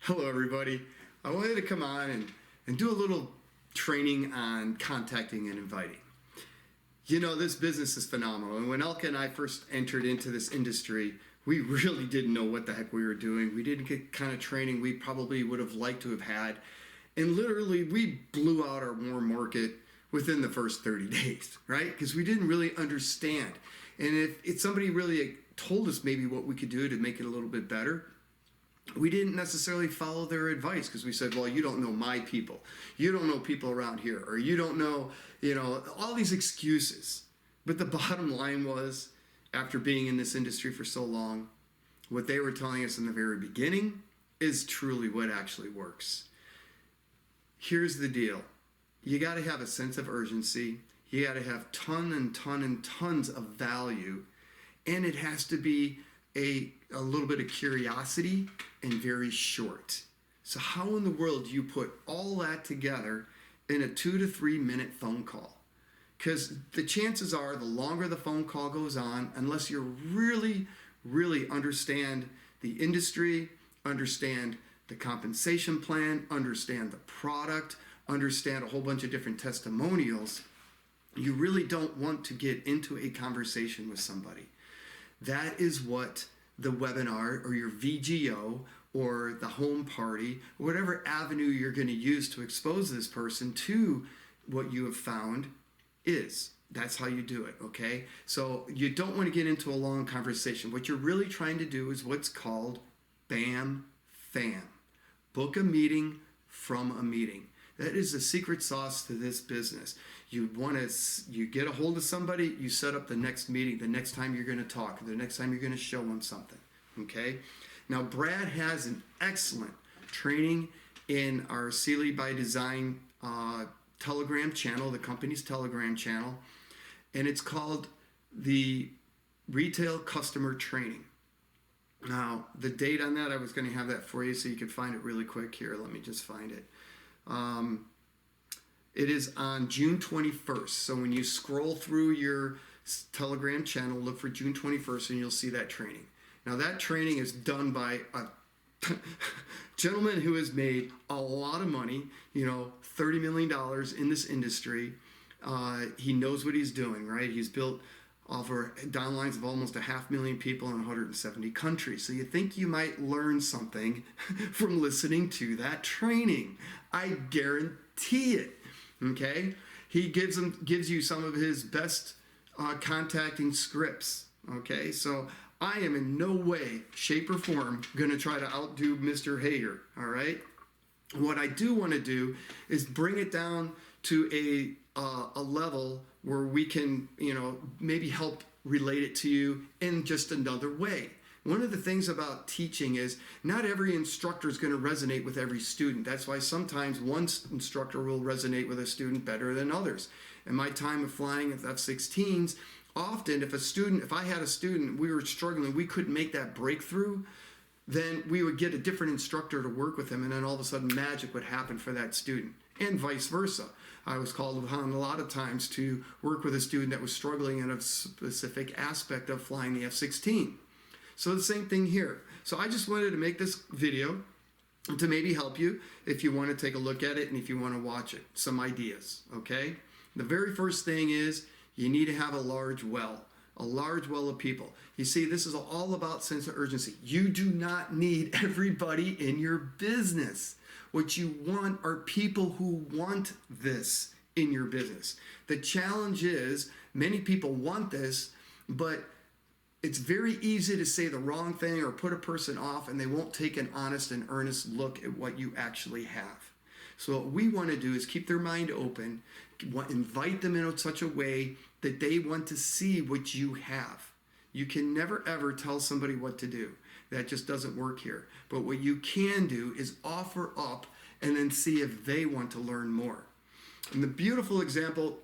Hello, everybody. I wanted to come on and do a little training on contacting and inviting. You know, this business is phenomenal. And when Elka and I first entered into this industry, we really didn't know what the heck we were doing. We didn't get kind of training we probably would have liked to have had. And literally, we blew out our warm market within the first 30 days, right? Because we didn't really understand. And if somebody really told us maybe what we could do to make it a little bit better, we didn't necessarily follow their advice because we said, well, you don't know my people. You don't know people around here. Or you don't know, all these excuses. But the bottom line was, after being in this industry for so long, what they were telling us in the very beginning is truly what actually works. Here's the deal. You got to have a sense of urgency. You got to have tons of value. And it has to be a little bit of curiosity and very short. So how in the world do you put all that together in a 2 to 3 minute phone call? Because the chances are the longer the phone call goes on, unless you really understand the industry, understand the compensation plan, understand the product, understand a whole bunch of different testimonials, you really don't want to get into a conversation with somebody. That is what the webinar or your VGO or the home party, or whatever avenue you're going to use to expose this person to what you have found is. That's how you do it, okay? So you don't want to get into a long conversation. What you're really trying to do is what's called BAM FAM. Book a meeting from a meeting. That is the secret sauce to this business. You get a hold of somebody, you set up the next meeting, the next time you're going to talk, the next time you're going to show them something, okay? Now, Brad has an excellent training in our Sealy by Design Telegram channel, the company's Telegram channel, and it's called the Retail Customer Training. Now, the date on that, I was going to have that for you so you could find it really quick here. Let me just find it. It is on June 21st. So when you scroll through your Telegram channel, look for June 21st and you'll see that training. Now that training is done by a gentleman who has made a lot of money, $30 million in this industry. He knows what he's doing, right? He's built over downlines of almost 500,000 people in 170 countries. So you think you might learn something from listening to that training. I guarantee it. Okay? He gives you some of his best contacting scripts. Okay? So I am in no way, shape, or form going to try to outdo Mr. Hager. All right? What I do want to do is bring it down to a level where we can, maybe help relate it to you in just another way. One of the things about teaching is not every instructor is going to resonate with every student. That's why sometimes one instructor will resonate with a student better than others. In my time of flying with F-16s, often if I had a student, we were struggling, we couldn't make that breakthrough, then we would get a different instructor to work with him, and then all of a sudden magic would happen for that student, and vice versa. I was called upon a lot of times to work with a student that was struggling in a specific aspect of flying the F-16. So the same thing here. So I just wanted to make this video to maybe help you if you want to take a look at it and if you want to watch it. Some ideas, okay? The very first thing is you need to have a large well of people. You see, this is all about sense of urgency. You do not need everybody in your business. What you want are people who want this in your business. The challenge is many people want this, but it's very easy to say the wrong thing or put a person off and they won't take an honest and earnest look at what you actually have. So what we want to do is keep their mind open, invite them in such a way that they want to see what you have. You can never ever tell somebody what to do. That just doesn't work here. But what you can do is offer up and then see if they want to learn more. And the beautiful example,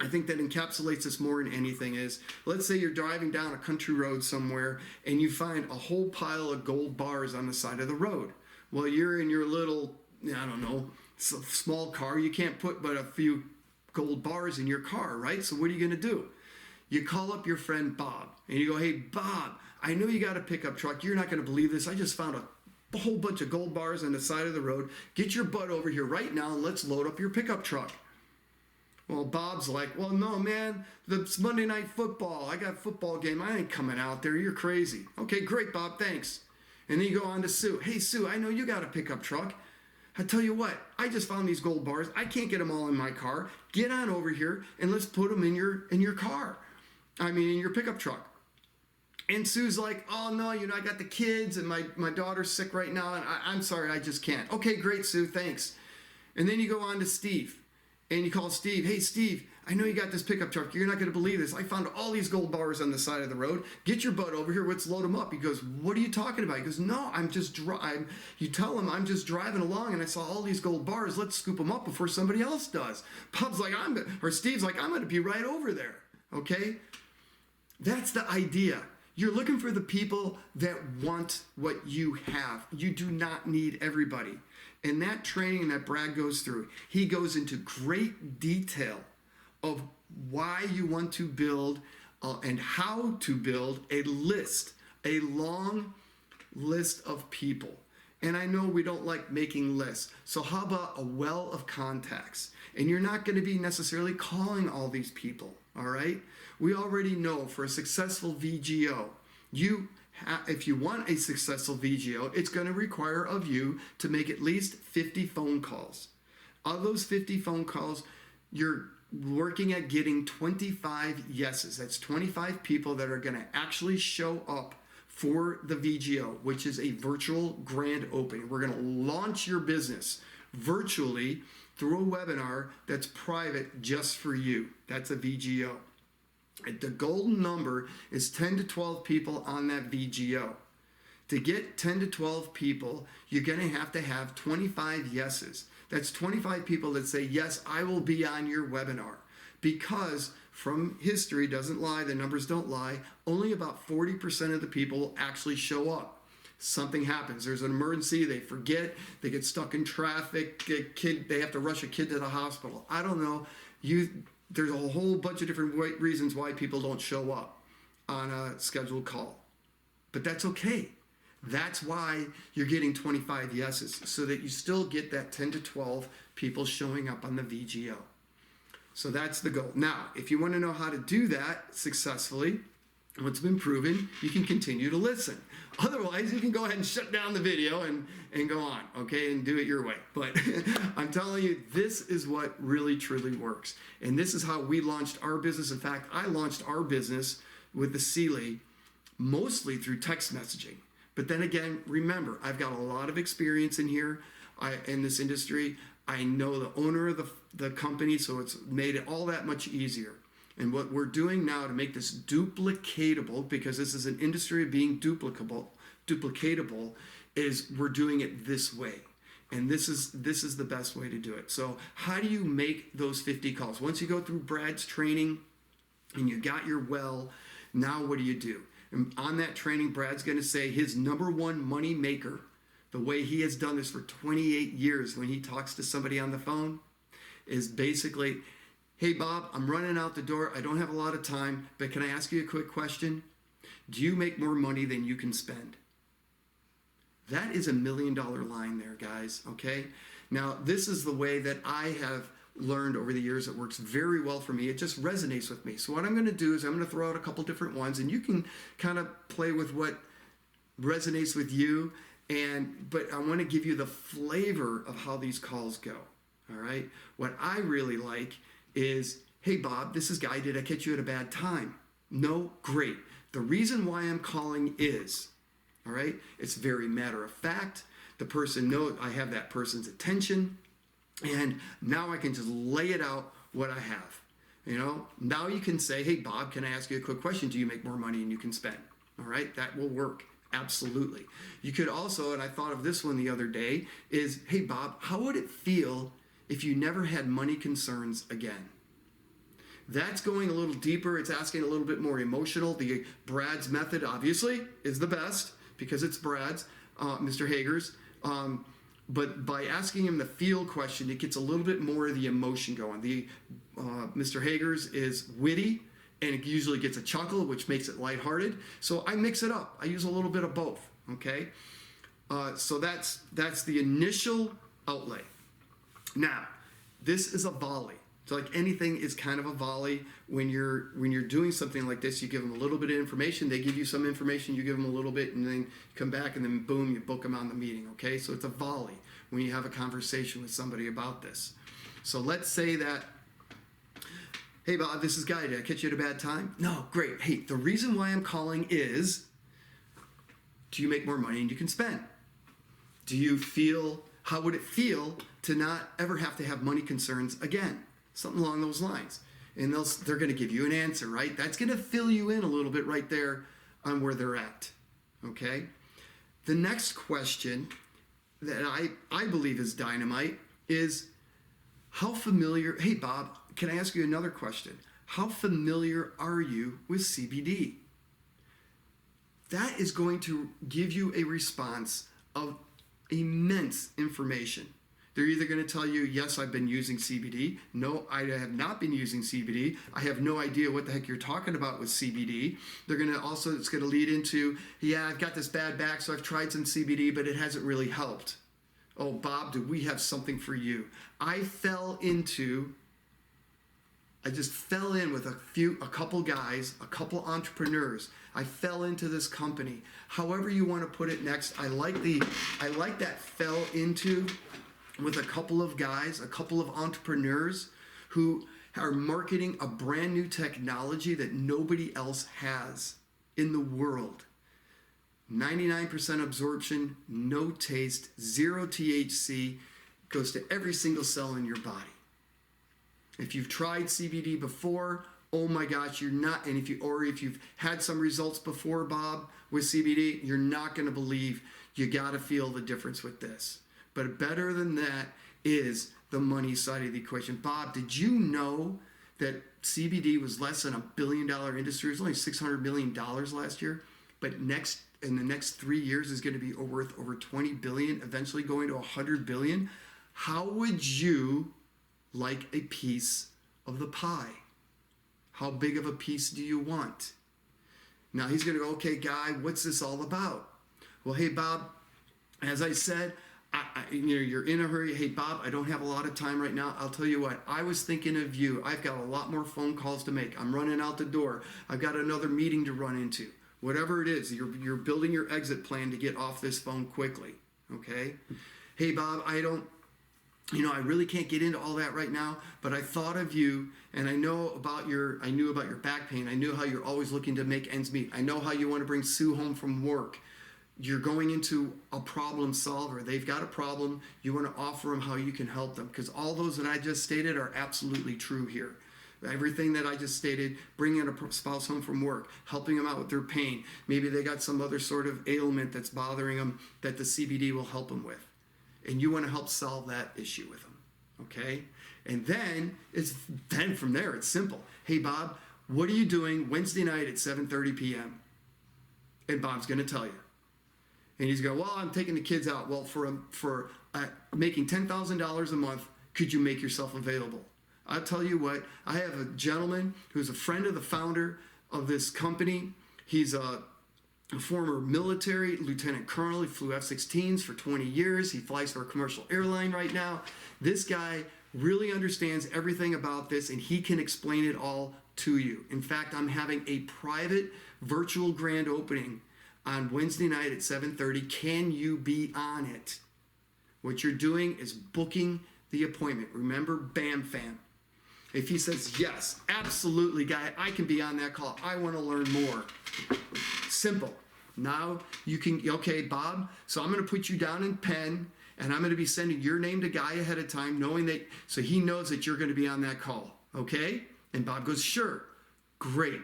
I think that encapsulates this more than anything is, let's say you're driving down a country road somewhere and you find a whole pile of gold bars on the side of the road. Well, you're in your little, small car. You can't put but a few gold bars in your car, right? So what are you going to do? You call up your friend Bob and you go, hey, Bob, I know you got a pickup truck. You're not going to believe this. I just found a a whole bunch of gold bars on the side of the road. Get your butt over here right now and let's load up your pickup truck. Well, Bob's like, well, no, man, it's Monday Night Football. I got a football game. I ain't coming out there. You're crazy. Okay, great, Bob, thanks. And then you go on to Sue. Hey, Sue, I know you got a pickup truck. I tell you what, I just found these gold bars. I can't get them all in my car. Get on over here and let's put them in your car. In your pickup truck. And Sue's like, oh, no, I got the kids and my daughter's sick right now. And I'm sorry, I just can't. Okay, great, Sue, thanks. And then you go on to Steve. And you call Steve, hey, Steve, I know you got this pickup truck. You're not going to believe this. I found all these gold bars on the side of the road. Get your butt over here. Let's load them up. He goes, what are you talking about? He goes, no, I'm just driving. You tell him I'm just driving along and I saw all these gold bars. Let's scoop them up before somebody else does. Bob's like, Steve's like, I'm going to be right over there. Okay? That's the idea. You're looking for the people that want what you have. You do not need everybody. And that training that Brad goes through, he goes into great detail of why you want to build and how to build a long list of people. And I know we don't like making lists. So how about a well of contacts? And you're not going to be necessarily calling all these people, all right? We already know for a successful VGO, if you want a successful VGO, it's going to require of you to make at least 50 phone calls. Of those 50 phone calls, you're working at getting 25 yeses. That's 25 people that are going to actually show up for the VGO, which is a virtual grand opening. We're going to launch your business virtually through a webinar that's private just for you. That's a VGO. The golden number is 10 to 12 people on that VGO. To get 10 to 12 people, you're going to have 25 yeses. That's 25 people that say, yes, I will be on your webinar. Because from history, doesn't lie, the numbers don't lie, only about 40% of the people will actually show up. Something happens. There's an emergency. They forget. They get stuck in traffic. They have to rush a kid to the hospital. I don't know. There's a whole bunch of different reasons why people don't show up on a scheduled call. But that's okay. That's why you're getting 25 yeses, so that you still get that 10 to 12 people showing up on the VGO. So that's the goal. Now, if you want to know how to do that successfully, what's been proven, you can continue to listen. Otherwise, you can go ahead and shut down the video and go on, okay, and do it your way. But I'm telling you, this is what really, truly works. And this is how we launched our business. In fact, I launched our business with the Sealy mostly through text messaging. But then again, remember, I've got a lot of experience in here, in this industry. I know the owner of the company, so it's made it all that much easier. And what we're doing now to make this duplicatable, because this is an industry of being duplicatable, is we're doing it this way. And this is the best way to do it. So how do you make those 50 calls? Once you go through Brad's training and you got your well, now what do? And on that training, Brad's going to say his number one money maker, the way he has done this for 28 years when he talks to somebody on the phone, is basically, hey, Bob, I'm running out the door. I don't have a lot of time, but can I ask you a quick question? Do you make more money than you can spend? That is $1 million line there, guys, okay? Now, this is the way that I have learned over the years. It works very well for me. It just resonates with me. So what I'm going to do is I'm going to throw out a couple different ones, and you can kind of play with what resonates with you. But I want to give you the flavor of how these calls go, all right? What I really like is, hey, Bob, this is Guy. Did I catch you at a bad time? No? Great. The reason why I'm calling is, all right, it's very matter of fact. The person knows I have that person's attention, and now I can just lay it out what I have. Now you can say, hey, Bob, can I ask you a quick question? Do you make more money than you can spend? All right, that will work. Absolutely. You could also, and I thought of this one the other day, is, hey, Bob, how would it feel if you never had money concerns again? That's going a little deeper. It's asking a little bit more emotional. The Brad's method, obviously, is the best because it's Brad's, Mr. Hager's. But by asking him the feel question, it gets a little bit more of the emotion going. The Mr. Hager's is witty, and it usually gets a chuckle, which makes it lighthearted. So I mix it up. I use a little bit of both, okay? So that's the initial outlay. Now, this is a volley. So like anything is kind of a volley. When you're doing something like this, you give them a little bit of information. They give you some information. You give them a little bit, and then you come back, and then boom, you book them on the meeting. Okay, so it's a volley when you have a conversation with somebody about this. So let's say that, hey Bob, this is Guy. Did I catch you at a bad time? No, great. Hey, the reason why I'm calling is, do you make more money than you can spend? How would it feel to not ever have to have money concerns again? Something along those lines. And they're going to give you an answer, right? That's going to fill you in a little bit right there on where they're at, okay? The next question that I believe is dynamite is, how familiar, hey Bob, can I ask you another question? How familiar are you with CBD? That is going to give you a response of immense information. They're either going to tell you, yes, I've been using CBD. No, I have not been using CBD. I have no idea what the heck you're talking about with CBD. They're going to also, it's going to lead into, yeah, I've got this bad back, so I've tried some CBD, but it hasn't really helped. Oh, Bob, do we have something for you? I just fell in with a couple guys, a couple entrepreneurs. I fell into this company. However you want to put it next, I like that fell into with a couple of guys, a couple of entrepreneurs who are marketing a brand new technology that nobody else has in the world. 99% absorption, no taste, 0 THC, goes to every single cell in your body. If you've tried CBD before, oh my gosh, you're not, and if you've had some results before, Bob, with CBD, you're not going to believe. You got to feel the difference with this. But better than that is the money side of the equation. Bob, did you know that CBD was less than $1 billion industry? It was only $600 million last year. But in the next 3 years is going to be worth over $20 billion, eventually going to $100 billion. How would you like a piece of the pie? How big of a piece do you want? Now he's going to go, okay, Guy, what's this all about? Well, hey, Bob, as I said, you're in a hurry. Hey, Bob, I don't have a lot of time right now. I'll tell you what, I was thinking of you. I've got a lot more phone calls to make. I'm running out the door. I've got another meeting to run into. Whatever it is, you're building your exit plan to get off this phone quickly, okay? Hey, Bob, I really can't get into all that right now, but I thought of you, and I knew about your back pain. I knew how you're always looking to make ends meet. I know how you want to bring Sue home from work. You're going into a problem solver. They've got a problem. You want to offer them how you can help them, because all those that I just stated are absolutely true here. Everything that I just stated, bringing a spouse home from work, helping them out with their pain. Maybe they got some other sort of ailment that's bothering them that the CBD will help them with. And you want to help solve that issue with them, okay? And then from there, it's simple. Hey, Bob, what are you doing Wednesday night at 7:30 p.m.? And Bob's going to tell you. And he's going, well, I'm taking the kids out. Well, for making $10,000 a month, could you make yourself available? I'll tell you what, I have a gentleman who's a friend of the founder of this company. He's a former military lieutenant colonel. He flew F-16s for 20 years. He flies for a commercial airline right now. This guy really understands everything about this, and he can explain it all to you. In fact, I'm having a private virtual grand opening on Wednesday night at 7:30. Can you be on it? What you're doing is booking the appointment. Remember, BAM fam. If he says, yes, absolutely, Guy, I can be on that call. I want to learn more. Simple. Now you can, okay, Bob, so I'm going to put you down in pen, and I'm going to be sending your name to Guy ahead of time, knowing that, so he knows that you're going to be on that call, okay? And Bob goes, sure, great.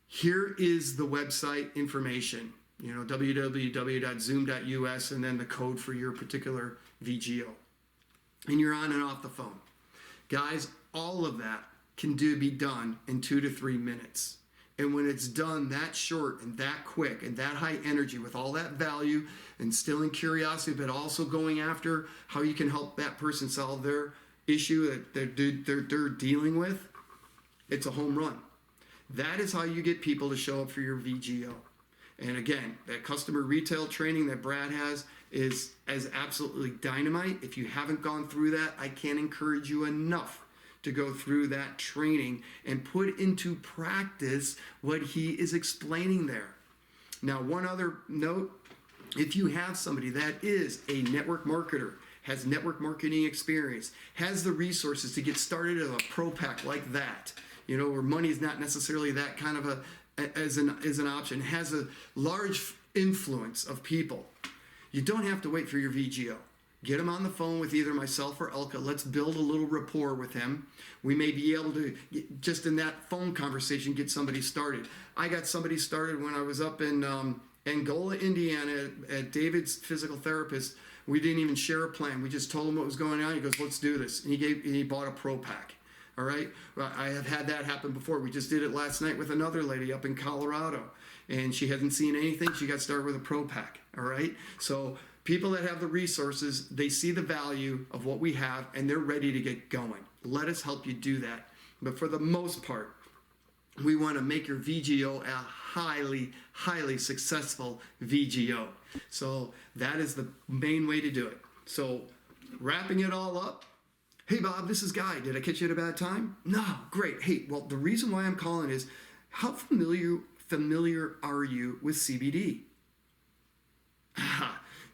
Here is the website information, www.zoom.us, and then the code for your particular VGO. And you're on and off the phone. Guys, all of that can be done in 2 to 3 minutes. And when it's done that short and that quick and that high energy with all that value, instilling curiosity, but also going after how you can help that person solve their issue that they're dealing with, it's a home run. That is how you get people to show up for your VGO. And again, that customer retail training that Brad has is absolutely dynamite. If you haven't gone through that, I can't encourage you enough to go through that training and put into practice what he is explaining there. Now, one other note, if you have somebody that is a network marketer, has network marketing experience, has the resources to get started at a pro pack like that, where money is not necessarily that kind of as an option, has a large influence of people, you don't have to wait for your VGO. Get him on the phone with either myself or Elka. Let's build a little rapport with him. We may be able to, just in that phone conversation, get somebody started. I got somebody started when I was up in Angola, Indiana, at David's physical therapist. We didn't even share a plan. We just told him what was going on. He goes, let's do this. And he bought a pro pack. All right. Well, I have had that happen before. We just did it last night with another lady up in Colorado, and she hasn't seen anything. She got started with a pro pack. All right. So people that have the resources, they see the value of what we have, and they're ready to get going. Let us help you do that. But for the most part, we want to make your VGO a highly, highly successful VGO. So that is the main way to do it. So wrapping it all up, hey, Bob, this is Guy. Did I catch you at a bad time? No, great. Hey, well, the reason why I'm calling is, how familiar are you with CBD?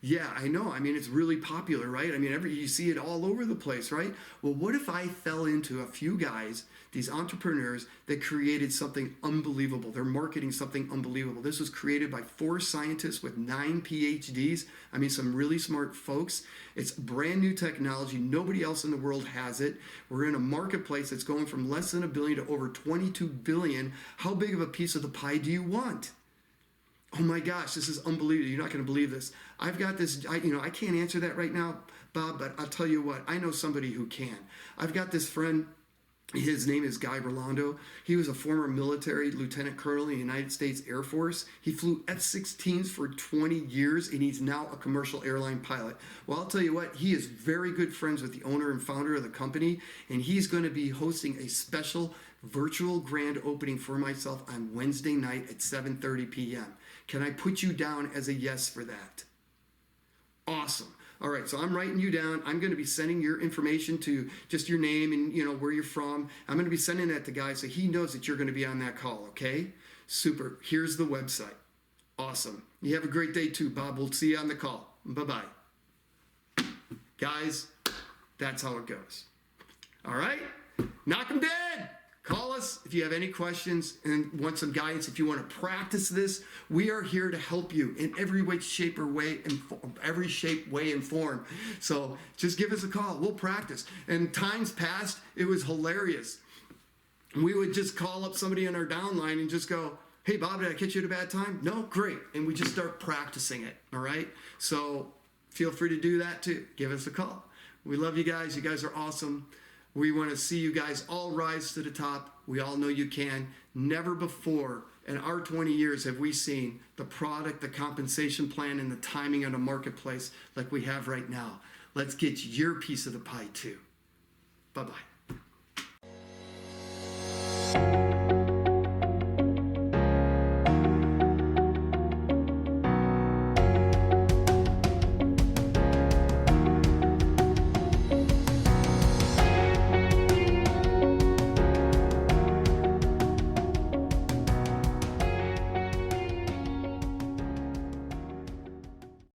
Yeah, I know. I mean, it's really popular, right? I mean, you see it all over the place, right? Well, what if I fell into a few guys, these entrepreneurs, that created something unbelievable? They're marketing something unbelievable. This was created by 4 scientists with 9 PhDs. I mean, some really smart folks. It's brand new technology. Nobody else in the world has it. We're in a marketplace that's going from less than $1 billion to over $22 billion. How big of a piece of the pie do you want? Oh my gosh, this is unbelievable. You're not going to believe this. I've got this, I can't answer that right now, Bob, but I'll tell you what, I know somebody who can. I've got this friend, his name is Guy Berlando. He was a former military lieutenant colonel in the United States Air Force. He flew F-16s for 20 years, and he's now a commercial airline pilot. Well, I'll tell you what, he is very good friends with the owner and founder of the company, and he's going to be hosting a special virtual grand opening for myself on Wednesday night at 7:30 p.m. Can I put you down as a yes for that? Awesome. All right, so I'm writing you down. I'm going to be sending your information to just your name and where you're from. I'm going to be sending that to Guy so he knows that you're going to be on that call, okay? Super. Here's the website. Awesome. You have a great day too, Bob. We'll see you on the call. Bye-bye. Guys, that's how it goes. All right? Knock 'em dead. Call us if you have any questions and want some guidance. If you want to practice this, we are here to help you in every way, shape, way, and form. So just give us a call. We'll practice. And times past, it was hilarious. We would just call up somebody in our downline and just go, hey, Bob, did I catch you at a bad time? No, great. And we just start practicing it, all right? So feel free to do that too. Give us a call. We love you guys. You guys are awesome. We want to see you guys all rise to the top. We all know you can. Never before in our 20 years have we seen the product, the compensation plan, and the timing on the marketplace like we have right now. Let's get your piece of the pie too. Bye-bye.